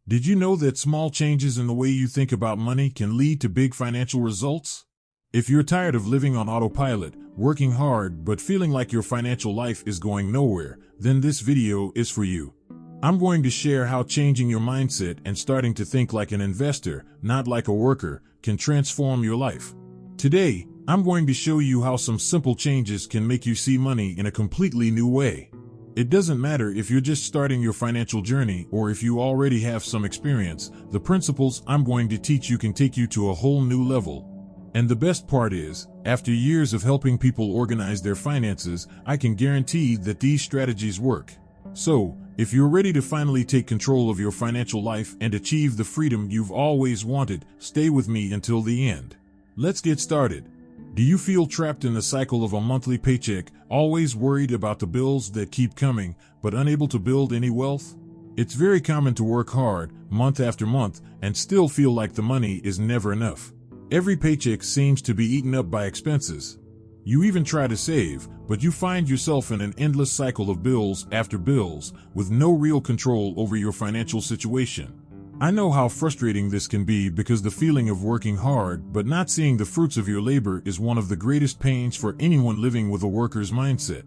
Did you know that small changes in the way you think about money can lead to big financial results? If you're tired of living on autopilot, working hard, but feeling like your financial life is going nowhere, then this video is for you. I'm going to share how changing your mindset and starting to think like an investor, not like a worker, can transform your life. Today, I'm going to show you how some simple changes can make you see money in a completely new way. It doesn't matter if you're just starting your financial journey or if you already have some experience, the principles I'm going to teach you can take you to a whole new level. And the best part is, after years of helping people organize their finances, I can guarantee that these strategies work. So, if you're ready to finally take control of your financial life and achieve the freedom you've always wanted, stay with me until the end. Let's get started. Do you feel trapped in the cycle of a monthly paycheck, always worried about the bills that keep coming, but unable to build any wealth? It's very common to work hard, month after month, and still feel like the money is never enough. Every paycheck seems to be eaten up by expenses. You even try to save, but you find yourself in an endless cycle of bills after bills, with no real control over your financial situation. I know how frustrating this can be because the feeling of working hard but not seeing the fruits of your labor is one of the greatest pains for anyone living with a worker's mindset.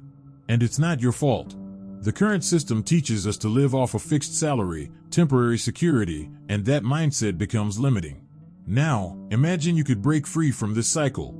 And it's not your fault. The current system teaches us to live off a fixed salary, temporary security, and that mindset becomes limiting. Now, imagine you could break free from this cycle.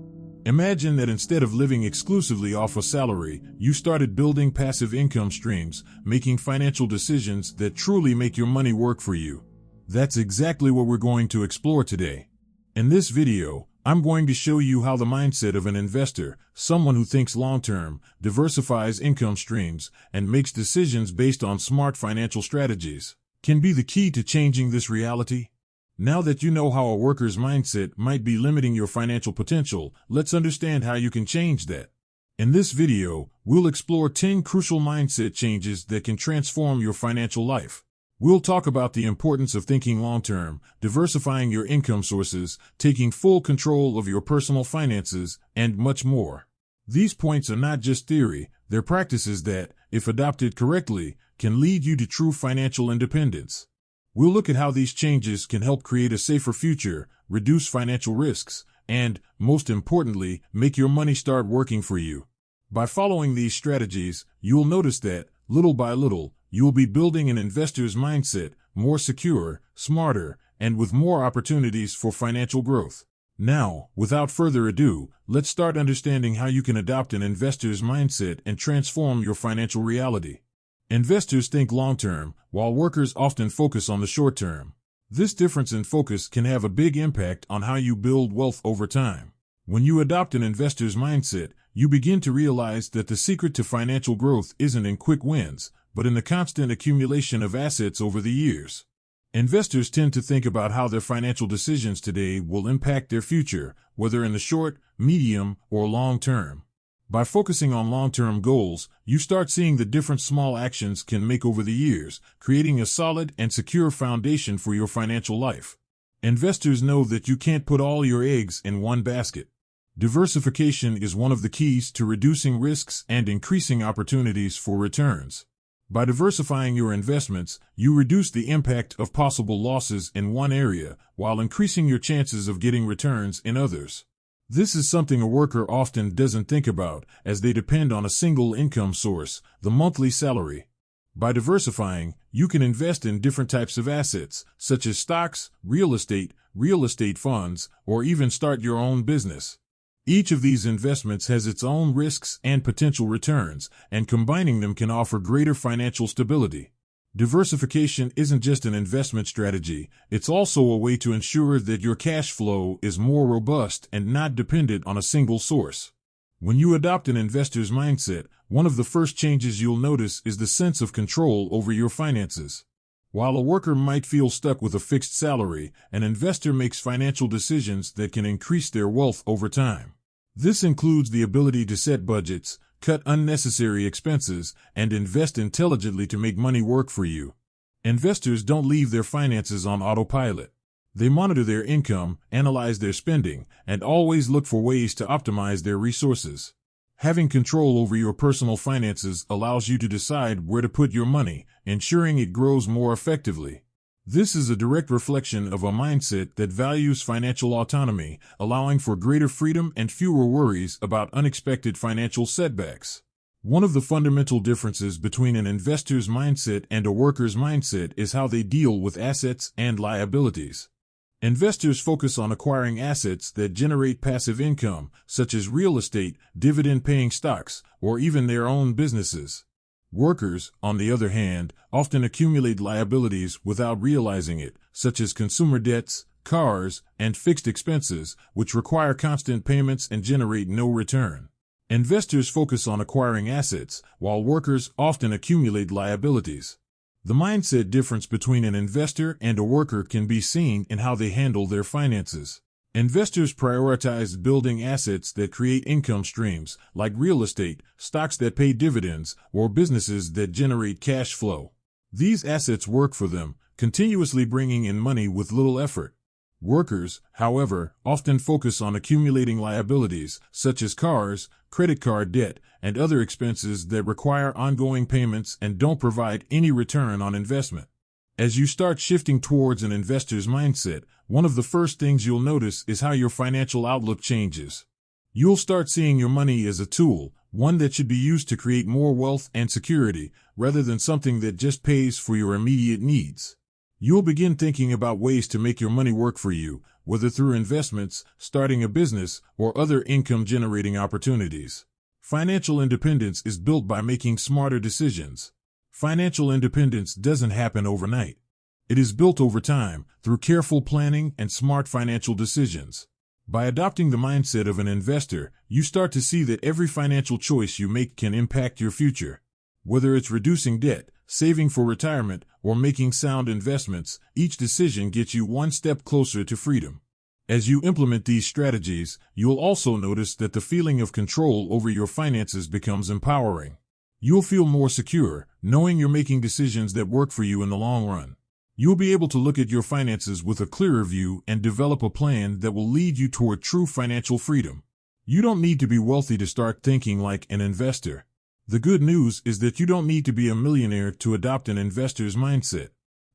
Imagine that instead of living exclusively off a salary, you started building passive income streams, making financial decisions that truly make your money work for you. That's exactly what we're going to explore today. In this video, I'm going to show you how the mindset of an investor, someone who thinks long-term, diversifies income streams, and makes decisions based on smart financial strategies, can be the key to changing this reality. Now that you know how a worker's mindset might be limiting your financial potential, let's understand how you can change that. In this video, we'll explore 10 crucial mindset changes that can transform your financial life. We'll talk about the importance of thinking long-term, diversifying your income sources, taking full control of your personal finances, and much more. These points are not just theory, they're practices that, if adopted correctly, can lead you to true financial independence. We'll look at how these changes can help create a safer future, reduce financial risks, and, most importantly, make your money start working for you. By following these strategies, you'll notice that, little by little, you'll be building an investor's mindset, more secure, smarter, and with more opportunities for financial growth. Now, without further ado, let's start understanding how you can adopt an investor's mindset and transform your financial reality. Investors think long-term, while workers often focus on the short-term. This difference in focus can have a big impact on how you build wealth over time. When you adopt an investor's mindset, you begin to realize that the secret to financial growth isn't in quick wins, but in the constant accumulation of assets over the years. Investors tend to think about how their financial decisions today will impact their future, whether in the short, medium, or long term. By focusing on long-term goals, you start seeing the different small actions can make over the years, creating a solid and secure foundation for your financial life. Investors know that you can't put all your eggs in one basket. Diversification is one of the keys to reducing risks and increasing opportunities for returns. By diversifying your investments, you reduce the impact of possible losses in one area while increasing your chances of getting returns in others. This is something a worker often doesn't think about, as they depend on a single income source, the monthly salary. By diversifying, you can invest in different types of assets, such as stocks, real estate funds, or even start your own business. Each of these investments has its own risks and potential returns, and combining them can offer greater financial stability. Diversification isn't just an investment strategy, it's also a way to ensure that your cash flow is more robust and not dependent on a single source. When you adopt an investor's mindset, one of the first changes you'll notice is the sense of control over your finances. While a worker might feel stuck with a fixed salary, an investor makes financial decisions that can increase their wealth over time. This includes the ability to set budgets, cut unnecessary expenses, and invest intelligently to make money work for you. Investors don't leave their finances on autopilot. They monitor their income, analyze their spending, and always look for ways to optimize their resources. Having control over your personal finances allows you to decide where to put your money, ensuring it grows more effectively. This is a direct reflection of a mindset that values financial autonomy, allowing for greater freedom and fewer worries about unexpected financial setbacks. One of the fundamental differences between an investor's mindset and a worker's mindset is how they deal with assets and liabilities. Investors focus on acquiring assets that generate passive income, such as real estate, dividend-paying stocks, or even their own businesses. Workers, on the other hand, often accumulate liabilities without realizing it, such as consumer debts, cars, and fixed expenses, which require constant payments and generate no return. Investors focus on acquiring assets, while workers often accumulate liabilities. The mindset difference between an investor and a worker can be seen in how they handle their finances. Investors prioritize building assets that create income streams, like real estate, stocks that pay dividends, or businesses that generate cash flow. These assets work for them, continuously bringing in money with little effort. Workers, however, often focus on accumulating liabilities, such as cars, credit card debt, and other expenses that require ongoing payments and don't provide any return on investment. As you start shifting towards an investor's mindset, one of the first things you'll notice is how your financial outlook changes. You'll start seeing your money as a tool, one that should be used to create more wealth and security, rather than something that just pays for your immediate needs. You'll begin thinking about ways to make your money work for you, whether through investments, starting a business, or other income-generating opportunities. Financial independence is built by making smarter decisions. Financial independence doesn't happen overnight. It is built over time, through careful planning and smart financial decisions. By adopting the mindset of an investor, you start to see that every financial choice you make can impact your future. Whether it's reducing debt, saving for retirement, or making sound investments, each decision gets you one step closer to freedom. As you implement these strategies, you'll also notice that the feeling of control over your finances becomes empowering. You'll feel more secure, knowing you're making decisions that work for you in the long run. You'll be able to look at your finances with a clearer view and develop a plan that will lead you toward true financial freedom. You don't need to be wealthy to start thinking like an investor. The good news is that you don't need to be a millionaire to adopt an investor's mindset.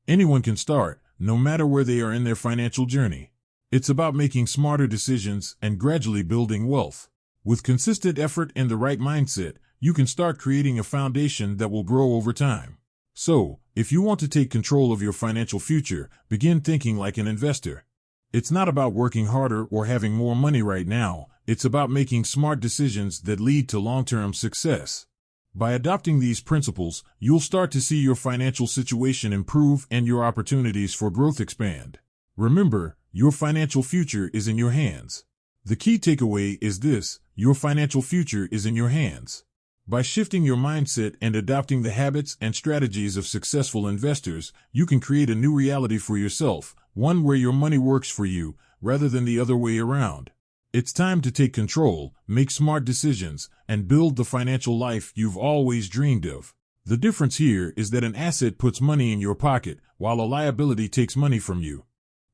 Anyone can start, no matter where they are in their financial journey. It's about making smarter decisions and gradually building wealth. With consistent effort and the right mindset, you can start creating a foundation that will grow over time. So, if you want to take control of your financial future, begin thinking like an investor. It's not about working harder or having more money right now. It's about making smart decisions that lead to long-term success. By adopting these principles, you'll start to see your financial situation improve and your opportunities for growth expand. Remember, your financial future is in your hands. The key takeaway is this: your financial future is in your hands. By shifting your mindset and adopting the habits and strategies of successful investors, you can create a new reality for yourself, one where your money works for you, rather than the other way around. It's time to take control, make smart decisions, and build the financial life you've always dreamed of. The difference here is that an asset puts money in your pocket, while a liability takes money from you.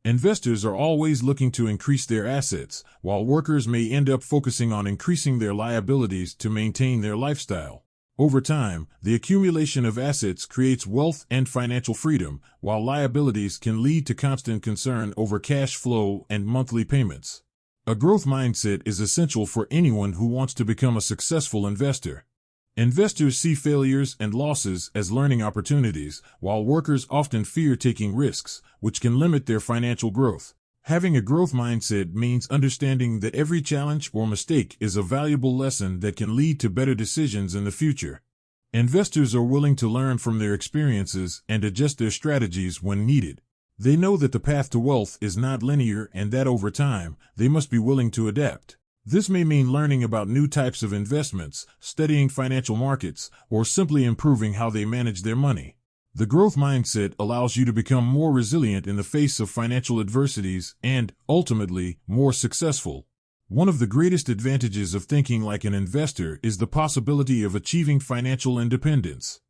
Investors are always looking to increase their assets, while workers may end up focusing on increasing their liabilities to maintain their lifestyle. Over time, the accumulation of assets creates wealth and financial freedom, while liabilities can lead to constant concern over cash flow and monthly payments. A growth mindset is essential for anyone who wants to become a successful investor. Investors see failures and losses as learning opportunities, while workers often fear taking risks, which can limit their financial growth. Having a growth mindset means understanding that every challenge or mistake is a valuable lesson that can lead to better decisions in the future. Investors are willing to learn from their experiences and adjust their strategies when needed. They know that the path to wealth is not linear and that over time, they must be willing to adapt. This may mean learning about new types of investments, studying financial markets, or simply improving how they manage their money. The growth mindset allows you to become more resilient in the face of financial adversities and, ultimately, more successful. One of the greatest advantages of thinking like an investor is the possibility of achieving financial independence.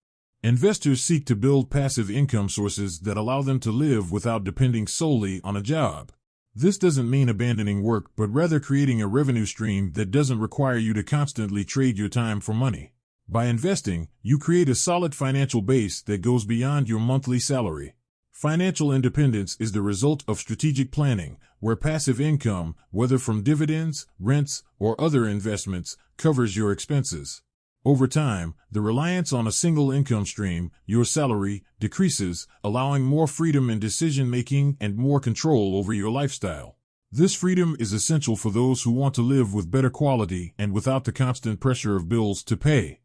Investors seek to build passive income sources that allow them to live without depending solely on a job. This doesn't mean abandoning work, but rather creating a revenue stream that doesn't require you to constantly trade your time for money. By investing, you create a solid financial base that goes beyond your monthly salary. Financial independence is the result of strategic planning, where passive income, whether from dividends, rents, or other investments, covers your expenses. Over time, the reliance on a single income stream, your salary, decreases, allowing more freedom in decision-making and more control over your lifestyle. This freedom is essential for those who want to live with better quality and without the constant pressure of bills to pay.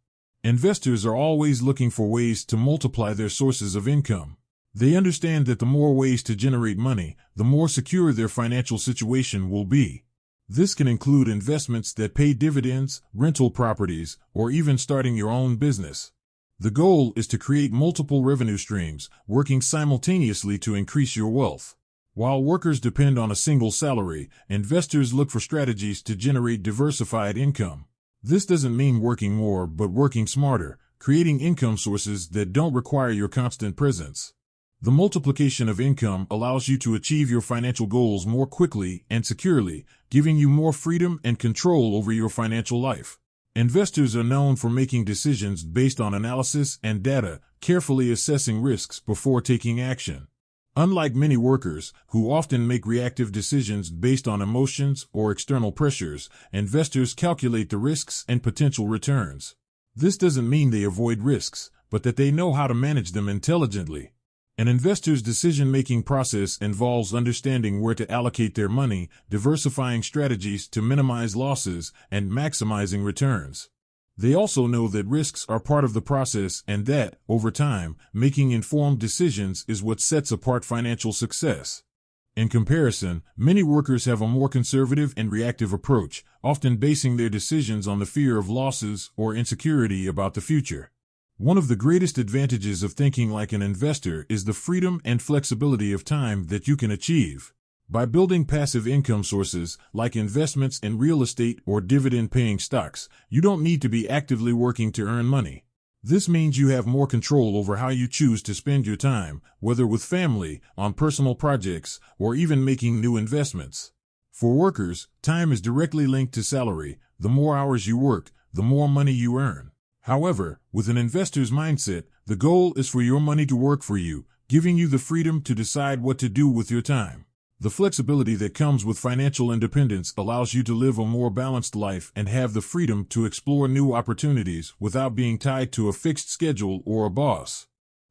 Investors are always looking for ways to multiply their sources of income. They understand that the more ways to generate money, the more secure their financial situation will be. This can include investments that pay dividends, rental properties, or even starting your own business. The goal is to create multiple revenue streams, working simultaneously to increase your wealth. While workers depend on a single salary, investors look for strategies to generate diversified income. This doesn't mean working more, but working smarter, creating income sources that don't require your constant presence. The multiplication of income allows you to achieve your financial goals more quickly and securely, giving you more freedom and control over your financial life. Investors are known for making decisions based on analysis and data, carefully assessing risks before taking action. Unlike many workers, who often make reactive decisions based on emotions or external pressures, investors calculate the risks and potential returns. This doesn't mean they avoid risks, but that they know how to manage them intelligently. An investor's decision-making process involves understanding where to allocate their money, diversifying strategies to minimize losses, and maximizing returns. They also know that risks are part of the process and that, over time, making informed decisions is what sets apart financial success. In comparison, many workers have a more conservative and reactive approach, often basing their decisions on the fear of losses or insecurity about the future. One of the greatest advantages of thinking like an investor is the freedom and flexibility of time that you can achieve. By building passive income sources, like investments in real estate or dividend-paying stocks, you don't need to be actively working to earn money. This means you have more control over how you choose to spend your time, whether with family, on personal projects, or even making new investments. For workers, time is directly linked to salary. The more hours you work, the more money you earn. However, with an investor's mindset, the goal is for your money to work for you, giving you the freedom to decide what to do with your time. The flexibility that comes with financial independence allows you to live a more balanced life and have the freedom to explore new opportunities without being tied to a fixed schedule or a boss.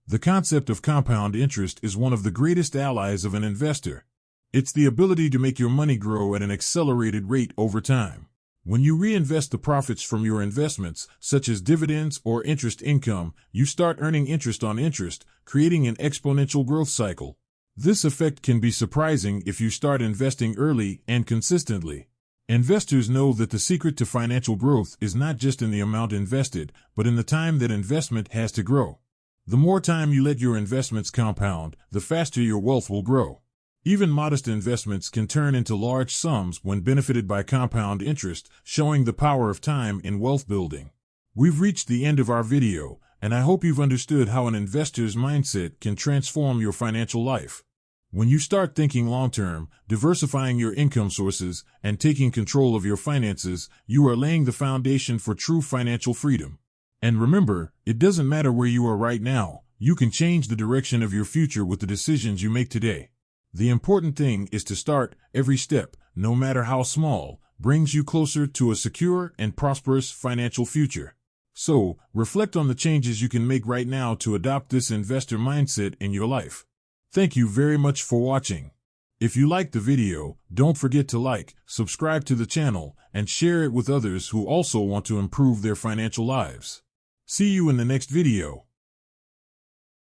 The concept of compound interest is one of the greatest allies of an investor. It's the ability to make your money grow at an accelerated rate over time. When you reinvest the profits from your investments, such as dividends or interest income, you start earning interest on interest, creating an exponential growth cycle. This effect can be surprising if you start investing early and consistently. Investors know that the secret to financial growth is not just in the amount invested, but in the time that investment has to grow. The more time you let your investments compound, the faster your wealth will grow. Even modest investments can turn into large sums when benefited by compound interest, showing the power of time in wealth building. We've reached the end of our video, and I hope you've understood how an investor's mindset can transform your financial life. When you start thinking long-term, diversifying your income sources, and taking control of your finances, you are laying the foundation for true financial freedom. And remember, it doesn't matter where you are right now, you can change the direction of your future with the decisions you make today. The important thing is to start. Every step, no matter how small, brings you closer to a secure and prosperous financial future. So, reflect on the changes you can make right now to adopt this investor mindset in your life. Thank you very much for watching. If you liked the video, don't forget to like, subscribe to the channel, and share it with others who also want to improve their financial lives. See you in the next video.